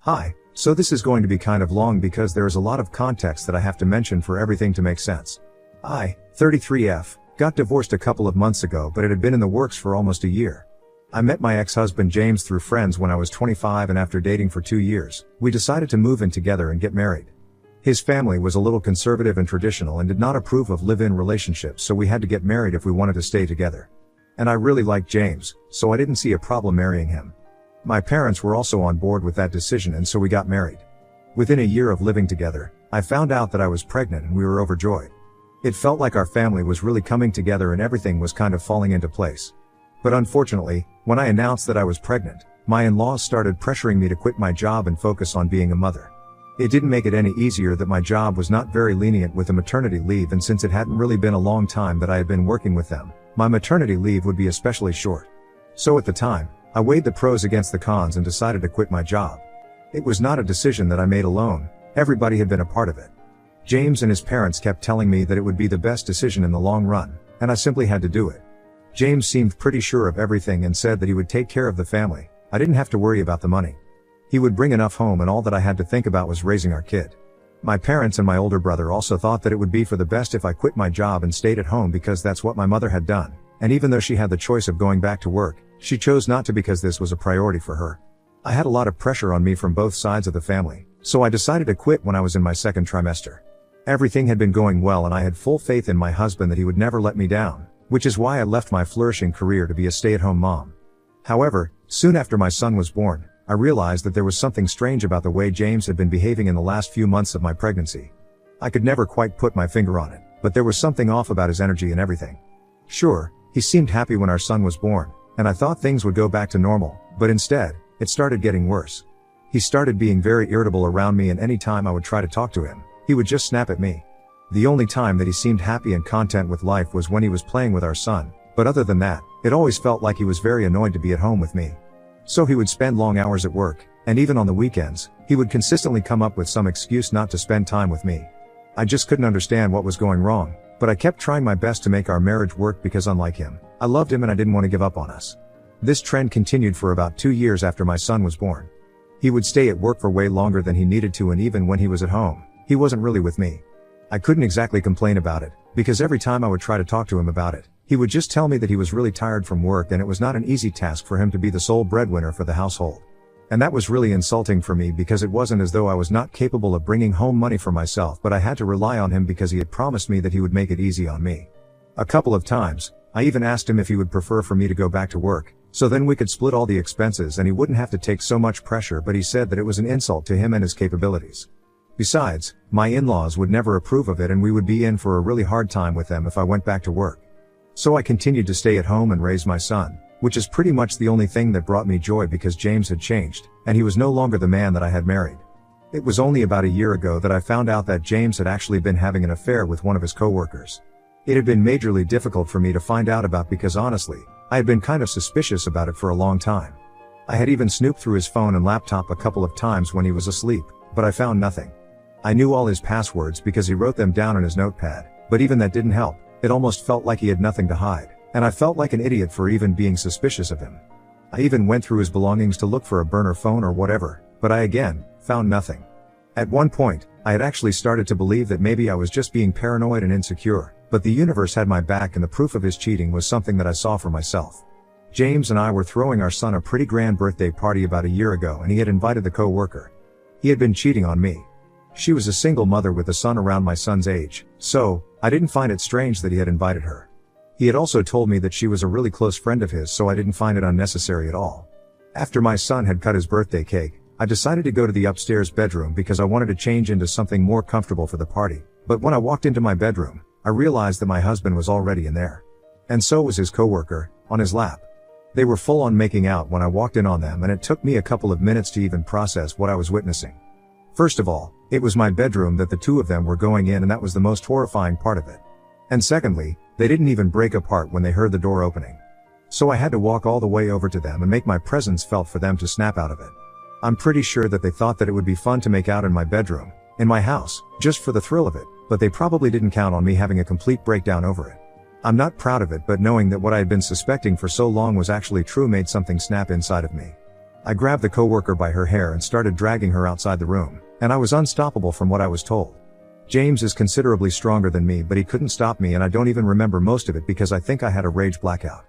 Hi, so this is going to be kind of long because there is a lot of context that I have to mention for everything to make sense. I, 33F, got divorced a couple of months ago, but it had been in the works for almost a year. I met my ex-husband James through friends when I was 25, and after dating for 2 years, we decided to move in together and get married. His family was a little conservative and traditional and did not approve of live-in relationships, so we had to get married if we wanted to stay together. And I really liked James, so I didn't see a problem marrying him. My parents were also on board with that decision, and so we got married. Within a year of living together, I found out that I was pregnant and we were overjoyed. It felt like our family was really coming together and everything was kind of falling into place. But unfortunately, when I announced that I was pregnant, my in-laws started pressuring me to quit my job and focus on being a mother. It didn't make it any easier that my job was not very lenient with the maternity leave, and since it hadn't really been a long time that I had been working with them, my maternity leave would be especially short. So at the time, I weighed the pros against the cons and decided to quit my job. It was not a decision that I made alone, everybody had been a part of it. James and his parents kept telling me that it would be the best decision in the long run, and I simply had to do it. James seemed pretty sure of everything and said that he would take care of the family. I didn't have to worry about the money. He would bring enough home, and all that I had to think about was raising our kid. My parents and my older brother also thought that it would be for the best if I quit my job and stayed at home, because that's what my mother had done, and even though she had the choice of going back to work, she chose not to because this was a priority for her. I had a lot of pressure on me from both sides of the family, so I decided to quit when I was in my second trimester. Everything had been going well and I had full faith in my husband that he would never let me down, which is why I left my flourishing career to be a stay-at-home mom. However, soon after my son was born, I realized that there was something strange about the way James had been behaving in the last few months of my pregnancy. I could never quite put my finger on it, but there was something off about his energy and everything. Sure, he seemed happy when our son was born, and I thought things would go back to normal, but instead, it started getting worse. He started being very irritable around me, and any time I would try to talk to him, he would just snap at me. The only time that he seemed happy and content with life was when he was playing with our son, but other than that, it always felt like he was very annoyed to be at home with me. So he would spend long hours at work, and even on the weekends, he would consistently come up with some excuse not to spend time with me. I just couldn't understand what was going wrong, but I kept trying my best to make our marriage work because, unlike him, I loved him and I didn't want to give up on us. This trend continued for about 2 years after my son was born. He would stay at work for way longer than he needed to, and even when he was at home, he wasn't really with me. I couldn't exactly complain about it, because every time I would try to talk to him about it, he would just tell me that he was really tired from work and it was not an easy task for him to be the sole breadwinner for the household. And that was really insulting for me, because it wasn't as though I was not capable of bringing home money for myself, but I had to rely on him because he had promised me that he would make it easy on me. A couple of times, I even asked him if he would prefer for me to go back to work, so then we could split all the expenses and he wouldn't have to take so much pressure, but he said that it was an insult to him and his capabilities. Besides, my in-laws would never approve of it and we would be in for a really hard time with them if I went back to work. So I continued to stay at home and raise my son, which is pretty much the only thing that brought me joy, because James had changed, and he was no longer the man that I had married. It was only about a year ago that I found out that James had actually been having an affair with one of his co-workers. It had been majorly difficult for me to find out about, because honestly, I had been kind of suspicious about it for a long time. I had even snooped through his phone and laptop a couple of times when he was asleep, but I found nothing. I knew all his passwords because he wrote them down on his notepad, but even that didn't help. It almost felt like he had nothing to hide, and I felt like an idiot for even being suspicious of him. I even went through his belongings to look for a burner phone or whatever, but I again found nothing. At one point, I had actually started to believe that maybe I was just being paranoid and insecure, but the universe had my back, and the proof of his cheating was something that I saw for myself. James and I were throwing our son a pretty grand birthday party about a year ago, and he had invited the co-worker. He had been cheating on me. She was a single mother with a son around my son's age, so I didn't find it strange that he had invited her. He had also told me that she was a really close friend of his, so I didn't find it unnecessary at all. After my son had cut his birthday cake, I decided to go to the upstairs bedroom because I wanted to change into something more comfortable for the party, but when I walked into my bedroom, I realized that my husband was already in there. And so was his coworker, on his lap. They were full on making out when I walked in on them, and it took me a couple of minutes to even process what I was witnessing. First of all, it was my bedroom that the two of them were going in, and that was the most horrifying part of it. And secondly, they didn't even break apart when they heard the door opening. So I had to walk all the way over to them and make my presence felt for them to snap out of it. I'm pretty sure that they thought that it would be fun to make out in my bedroom, in my house, just for the thrill of it, but they probably didn't count on me having a complete breakdown over it. I'm not proud of it, but knowing that what I had been suspecting for so long was actually true made something snap inside of me. I grabbed the coworker by her hair and started dragging her outside the room, and I was unstoppable from what I was told. James is considerably stronger than me, but he couldn't stop me, and I don't even remember most of it because I think I had a rage blackout.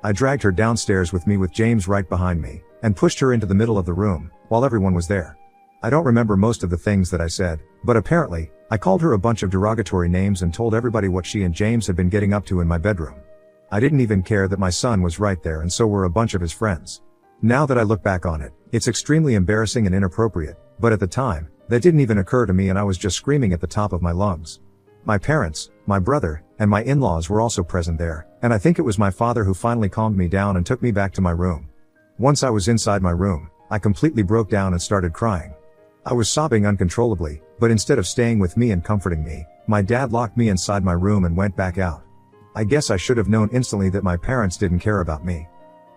I dragged her downstairs with me with James right behind me, and pushed her into the middle of the room, while everyone was there. I don't remember most of the things that I said, but apparently, I called her a bunch of derogatory names and told everybody what she and James had been getting up to in my bedroom. I didn't even care that my son was right there, and so were a bunch of his friends. Now that I look back on it, it's extremely embarrassing and inappropriate, but at the time, that didn't even occur to me, and I was just screaming at the top of my lungs. My parents, my brother, and my in-laws were also present there, and I think it was my father who finally calmed me down and took me back to my room. Once I was inside my room, I completely broke down and started crying. I was sobbing uncontrollably, but instead of staying with me and comforting me, my dad locked me inside my room and went back out. I guess I should have known instantly that my parents didn't care about me.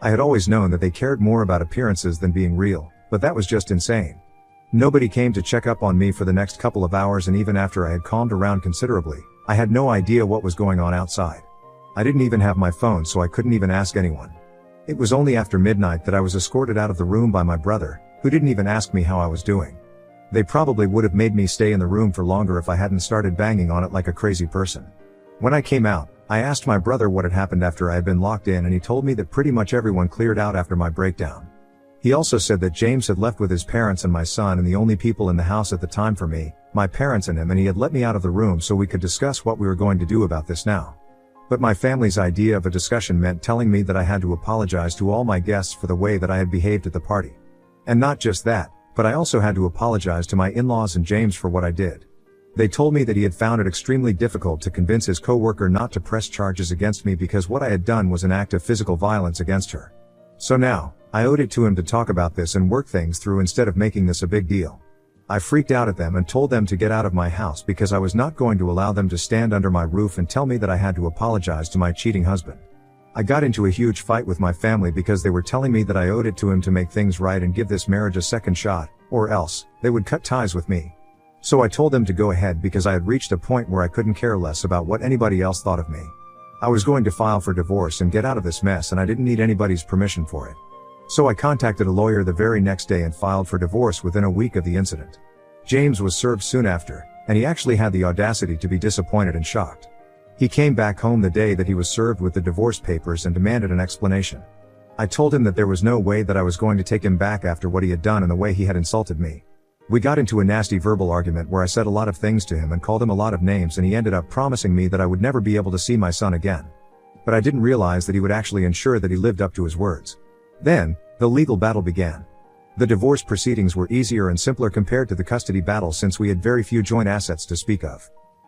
I had always known that they cared more about appearances than being real, but that was just insane. Nobody came to check up on me for the next couple of hours, and even after I had calmed around considerably, I had no idea what was going on outside. I didn't even have my phone, so I couldn't even ask anyone. It was only after midnight that I was escorted out of the room by my brother, who didn't even ask me how I was doing. They probably would have made me stay in the room for longer if I hadn't started banging on it like a crazy person. When I came out, I asked my brother what had happened after I had been locked in, and he told me that pretty much everyone cleared out after my breakdown. He also said that James had left with his parents and my son, and the only people in the house at the time for me, my parents and him, and he had let me out of the room so we could discuss what we were going to do about this now. But my family's idea of a discussion meant telling me that I had to apologize to all my guests for the way that I had behaved at the party. And not just that, but I also had to apologize to my in-laws and James for what I did. They told me that he had found it extremely difficult to convince his coworker not to press charges against me because what I had done was an act of physical violence against her. So now, I owed it to him to talk about this and work things through instead of making this a big deal. I freaked out at them and told them to get out of my house because I was not going to allow them to stand under my roof and tell me that I had to apologize to my cheating husband. I got into a huge fight with my family because they were telling me that I owed it to him to make things right and give this marriage a second shot, or else, they would cut ties with me. So I told them to go ahead because I had reached a point where I couldn't care less about what anybody else thought of me. I was going to file for divorce and get out of this mess, and I didn't need anybody's permission for it. So I contacted a lawyer the very next day and filed for divorce within a week of the incident. James was served soon after, and he actually had the audacity to be disappointed and shocked. He came back home the day that he was served with the divorce papers and demanded an explanation. I told him that there was no way that I was going to take him back after what he had done and the way he had insulted me. We got into a nasty verbal argument where I said a lot of things to him and called him a lot of names, and he ended up promising me that I would never be able to see my son again. But I didn't realize that he would actually ensure that he lived up to his words. Then, the legal battle began. The divorce proceedings were easier and simpler compared to the custody battle since we had very few joint assets to speak of.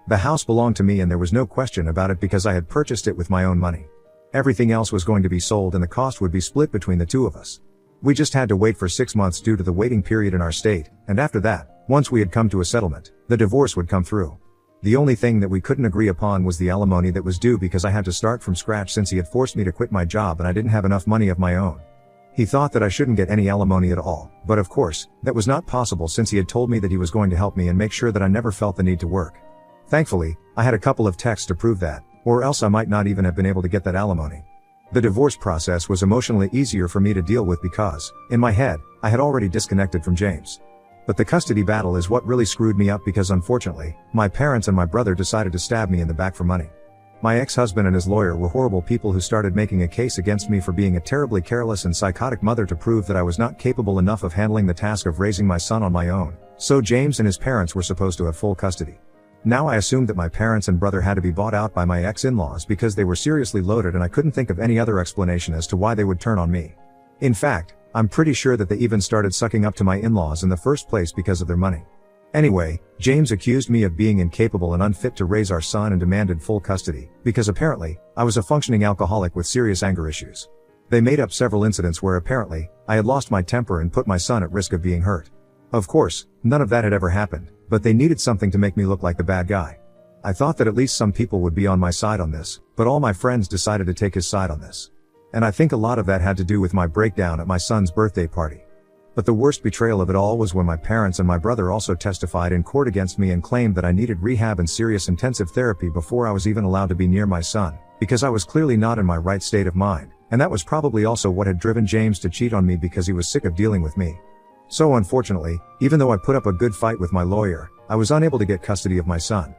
The house belonged to me and there was no question about it because I had purchased it with my own money. Everything else was going to be sold and the cost would be split between the two of us. We just had to wait for 6 months due to the waiting period in our state, and after that, once we had come to a settlement, the divorce would come through. The only thing that we couldn't agree upon was the alimony that was due because I had to start from scratch since he had forced me to quit my job and I didn't have enough money of my own. He thought that I shouldn't get any alimony at all, but of course, that was not possible since he had told me that he was going to help me and make sure that I never felt the need to work. Thankfully, I had a couple of texts to prove that, or else I might not even have been able to get that alimony. The divorce process was emotionally easier for me to deal with because, in my head, I had already disconnected from James. But the custody battle is what really screwed me up because unfortunately, my parents and my brother decided to stab me in the back for money. My ex-husband and his lawyer were horrible people who started making a case against me for being a terribly careless and psychotic mother to prove that I was not capable enough of handling the task of raising my son on my own, so James and his parents were supposed to have full custody. Now I assumed that my parents and brother had to be bought out by my ex-in-laws because they were seriously loaded and I couldn't think of any other explanation as to why they would turn on me. In fact, I'm pretty sure that they even started sucking up to my in-laws in the first place because of their money. Anyway, James accused me of being incapable and unfit to raise our son and demanded full custody, because apparently, I was a functioning alcoholic with serious anger issues. They made up several incidents where apparently, I had lost my temper and put my son at risk of being hurt. Of course, none of that had ever happened, but they needed something to make me look like the bad guy. I thought that at least some people would be on my side on this, but all my friends decided to take his side on this. And I think a lot of that had to do with my breakdown at my son's birthday party. But the worst betrayal of it all was when my parents and my brother also testified in court against me and claimed that I needed rehab and serious intensive therapy before I was even allowed to be near my son, because I was clearly not in my right state of mind, And that was probably also what had driven James to cheat on me because he was sick of dealing with me. So unfortunately, even though I put up a good fight with my lawyer, I was unable to get custody of my son.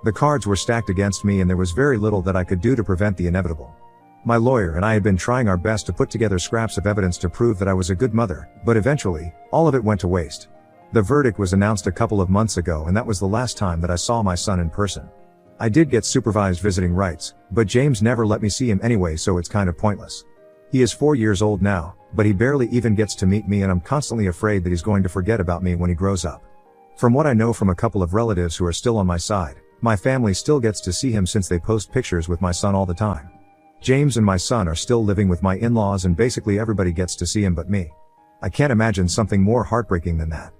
The cards were stacked against me and there was very little that I could do to prevent the inevitable. My lawyer and I had been trying our best to put together scraps of evidence to prove that I was a good mother, but eventually, all of it went to waste. The verdict was announced a couple of months ago and that was the last time that I saw my son in person. I did get supervised visiting rights, but James never let me see him anyway, so it's kind of pointless. He is 4 years old now, but he barely even gets to meet me and I'm constantly afraid that he's going to forget about me when he grows up. From what I know from a couple of relatives who are still on my side, my family still gets to see him since they post pictures with my son all the time. James and my son are still living with my in-laws and basically everybody gets to see him but me. I can't imagine something more heartbreaking than that.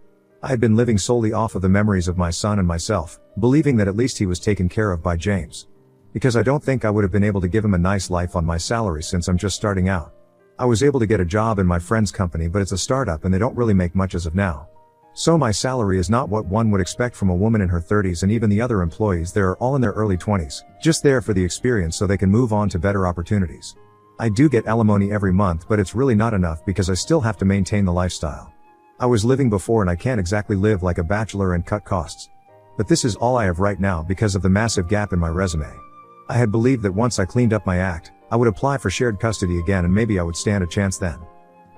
I had been living solely off of the memories of my son and myself, believing that at least he was taken care of by James. Because I don't think I would have been able to give him a nice life on my salary since I'm just starting out. I was able to get a job in my friend's company but it's a startup and they don't really make much as of now. So my salary is not what one would expect from a woman in her 30s and even the other employees there are all in their early 20s, just there for the experience so they can move on to better opportunities. I do get alimony every month but it's really not enough because I still have to maintain the lifestyle I was living before and I can't exactly live like a bachelor and cut costs. But this is all I have right now because of the massive gap in my resume. I had believed that once I cleaned up my act, I would apply for shared custody again and maybe I would stand a chance then.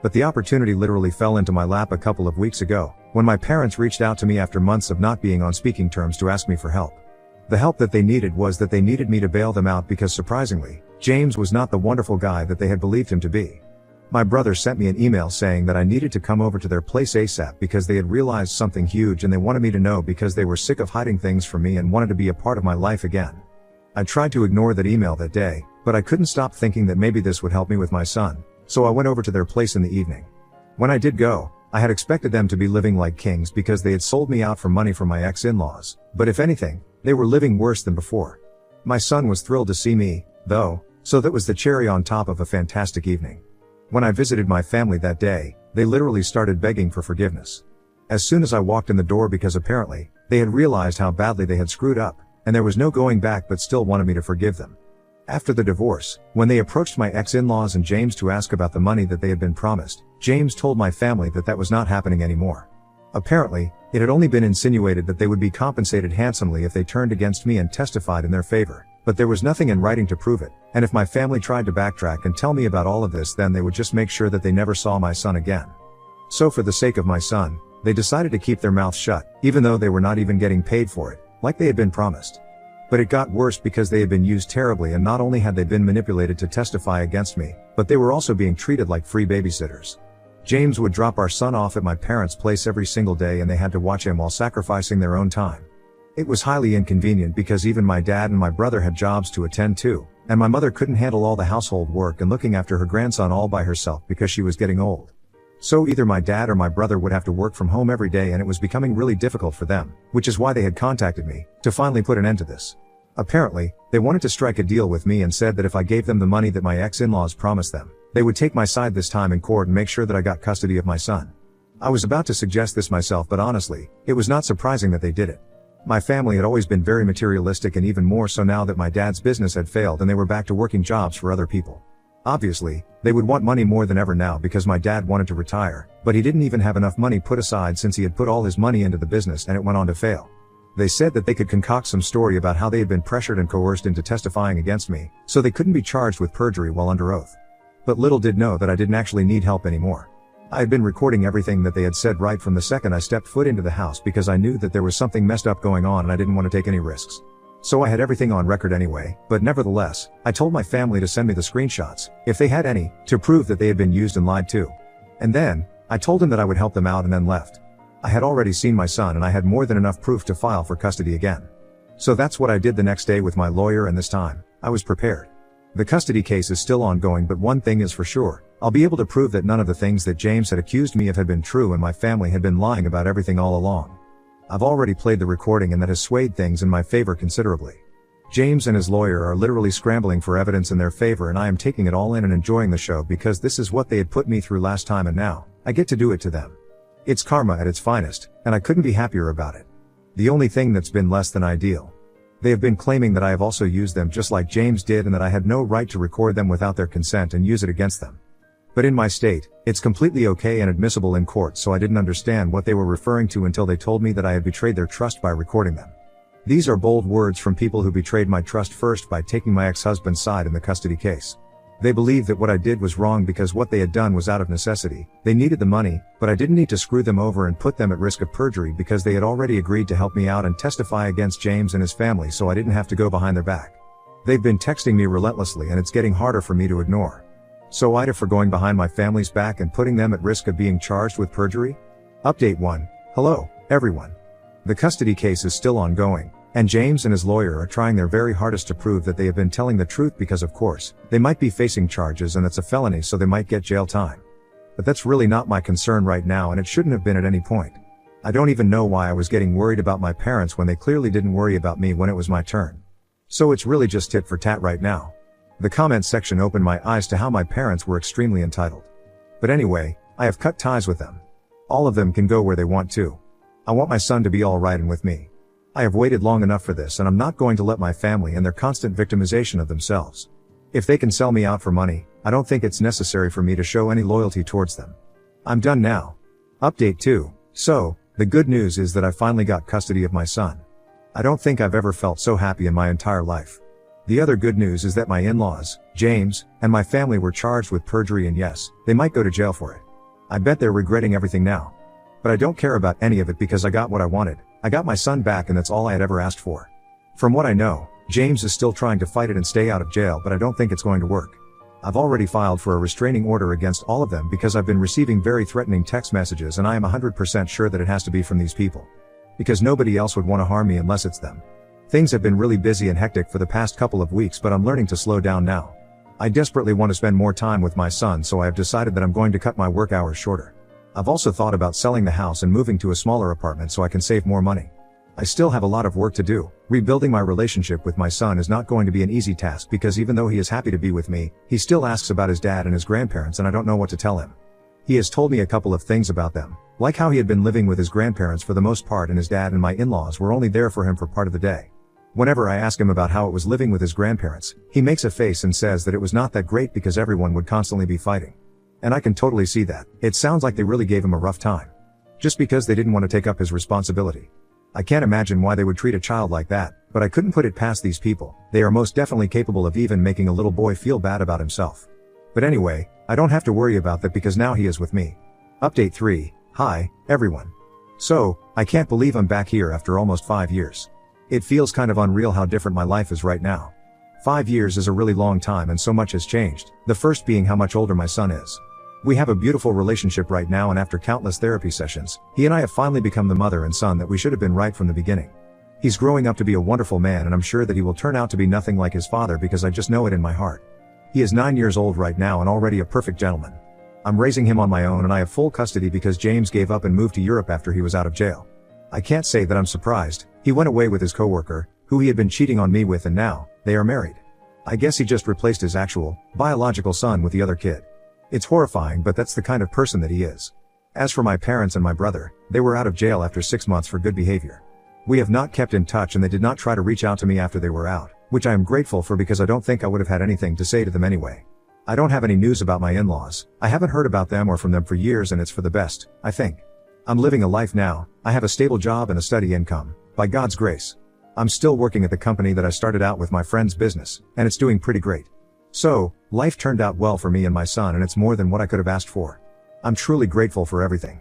But the opportunity literally fell into my lap a couple of weeks ago, when my parents reached out to me after months of not being on speaking terms to ask me for help. The help that they needed was that they needed me to bail them out because surprisingly, James was not the wonderful guy that they had believed him to be. My brother sent me an email saying that I needed to come over to their place ASAP because they had realized something huge and they wanted me to know because they were sick of hiding things from me and wanted to be a part of my life again. I tried to ignore that email that day, but I couldn't stop thinking that maybe this would help me with my son, so I went over to their place in the evening. When I did go, I had expected them to be living like kings because they had sold me out for money from my ex-in-laws, but if anything, they were living worse than before. My son was thrilled to see me, though, so that was the cherry on top of a fantastic evening. When I visited my family that day, they literally started begging for forgiveness. As soon as I walked in the door because apparently, they had realized how badly they had screwed up, and there was no going back but still wanted me to forgive them. After the divorce, when they approached my ex-in-laws and James to ask about the money that they had been promised, James told my family that that was not happening anymore. Apparently, it had only been insinuated that they would be compensated handsomely if they turned against me and testified in their favor, but there was nothing in writing to prove it, and if my family tried to backtrack and tell me about all of this then they would just make sure that they never saw my son again. So for the sake of my son, they decided to keep their mouths shut, even though they were not even getting paid for it, like they had been promised. But it got worse because they had been used terribly and not only had they been manipulated to testify against me, but they were also being treated like free babysitters. James would drop our son off at my parents' place every single day and they had to watch him while sacrificing their own time. It was highly inconvenient because even my dad and my brother had jobs to attend to, and my mother couldn't handle all the household work and looking after her grandson all by herself because she was getting old. So either my dad or my brother would have to work from home every day and it was becoming really difficult for them, which is why they had contacted me, to finally put an end to this. Apparently, they wanted to strike a deal with me and said that if I gave them the money that my ex-in-laws promised them, they would take my side this time in court and make sure that I got custody of my son. I was about to suggest this myself but honestly, it was not surprising that they did it. My family had always been very materialistic and even more so now that my dad's business had failed and they were back to working jobs for other people. Obviously, they would want money more than ever now because my dad wanted to retire, but he didn't even have enough money put aside since he had put all his money into the business and it went on to fail. They said that they could concoct some story about how they had been pressured and coerced into testifying against me, so they couldn't be charged with perjury while under oath. But little did know that I didn't actually need help anymore. I had been recording everything that they had said right from the second I stepped foot into the house because I knew that there was something messed up going on and I didn't want to take any risks. So I had everything on record anyway, but nevertheless, I told my family to send me the screenshots, if they had any, to prove that they had been used and lied to. And then, I told them that I would help them out and then left. I had already seen my son and I had more than enough proof to file for custody again. So that's what I did the next day with my lawyer and this time, I was prepared. The custody case is still ongoing but one thing is for sure, I'll be able to prove that none of the things that James had accused me of had been true and my family had been lying about everything all along. I've already played the recording and that has swayed things in my favor considerably. James and his lawyer are literally scrambling for evidence in their favor and I am taking it all in and enjoying the show because this is what they had put me through last time and now, I get to do it to them. It's karma at its finest, and I couldn't be happier about it. The only thing that's been less than ideal They have been claiming that I have also used them just like James did and that I had no right to record them without their consent and use it against them. But in my state, it's completely okay and admissible in court, so I didn't understand what they were referring to until they told me that I had betrayed their trust by recording them. These are bold words from people who betrayed my trust first by taking my ex-husband's side in the custody case. They believed that what I did was wrong because what they had done was out of necessity. They needed the money, but I didn't need to screw them over and put them at risk of perjury because they had already agreed to help me out and testify against James and his family, so I didn't have to go behind their back. They've been texting me relentlessly and it's getting harder for me to ignore. So Ida for going behind my family's back and putting them at risk of being charged with perjury? Update 1. Hello, everyone. The custody case is still ongoing, and James and his lawyer are trying their very hardest to prove that they have been telling the truth because of course, they might be facing charges and it's a felony, so they might get jail time. But that's really not my concern right now, and it shouldn't have been at any point. I don't even know why I was getting worried about my parents when they clearly didn't worry about me when it was my turn. So it's really just tit for tat right now. The comment section opened my eyes to how my parents were extremely entitled. But anyway, I have cut ties with them. All of them can go where they want to. I want my son to be alright and with me. I have waited long enough for this, and I'm not going to let my family and their constant victimization of themselves. If they can sell me out for money, I don't think it's necessary for me to show any loyalty towards them. I'm done now. Update 2. So, the good news is that I finally got custody of my son. I don't think I've ever felt so happy in my entire life. The other good news is that my in-laws, James, and my family were charged with perjury, and yes, they might go to jail for it. I bet they're regretting everything now. But I don't care about any of it because I got what I wanted. I got my son back, and that's all I had ever asked for. From what I know, James is still trying to fight it and stay out of jail, but I don't think it's going to work. I've already filed for a restraining order against all of them because I've been receiving very threatening text messages, and I am 100% sure that it has to be from these people. Because nobody else would want to harm me unless it's them. Things have been really busy and hectic for the past couple of weeks, but I'm learning to slow down now. I desperately want to spend more time with my son, so I have decided that I'm going to cut my work hours shorter. I've also thought about selling the house and moving to a smaller apartment so I can save more money. I still have a lot of work to do. Rebuilding my relationship with my son is not going to be an easy task because even though he is happy to be with me, he still asks about his dad and his grandparents, and I don't know what to tell him. He has told me a couple of things about them, like how he had been living with his grandparents for the most part and his dad and my in-laws were only there for him for part of the day. Whenever I ask him about how it was living with his grandparents, he makes a face and says that it was not that great because everyone would constantly be fighting. And I can totally see that. It sounds like they really gave him a rough time. Just because they didn't want to take up his responsibility. I can't imagine why they would treat a child like that, but I couldn't put it past these people. They are most definitely capable of even making a little boy feel bad about himself. But anyway, I don't have to worry about that because now he is with me. Update 3. Hi, everyone. So, I can't believe I'm back here after almost 5 years. It feels kind of unreal how different my life is right now. 5 years is a really long time and so much has changed, the first being how much older my son is. We have a beautiful relationship right now, and after countless therapy sessions, he and I have finally become the mother and son that we should have been right from the beginning. He's growing up to be a wonderful man, and I'm sure that he will turn out to be nothing like his father because I just know it in my heart. He is 9 years old right now and already a perfect gentleman. I'm raising him on my own and I have full custody because James gave up and moved to Europe after he was out of jail. I can't say that I'm surprised. He went away with his coworker, who he had been cheating on me with, and now, they are married. I guess he just replaced his actual, biological son with the other kid. It's horrifying, but that's the kind of person that he is. As for my parents and my brother, they were out of jail after 6 months for good behavior. We have not kept in touch and they did not try to reach out to me after they were out, which I am grateful for because I don't think I would have had anything to say to them anyway. I don't have any news about my in-laws. I haven't heard about them or from them for years, and it's for the best, I think. I'm living a life now. I have a stable job and a steady income, by God's grace. I'm still working at the company that I started out with my friend's business, and it's doing pretty great. So, life turned out well for me and my son, and it's more than what I could have asked for. I'm truly grateful for everything.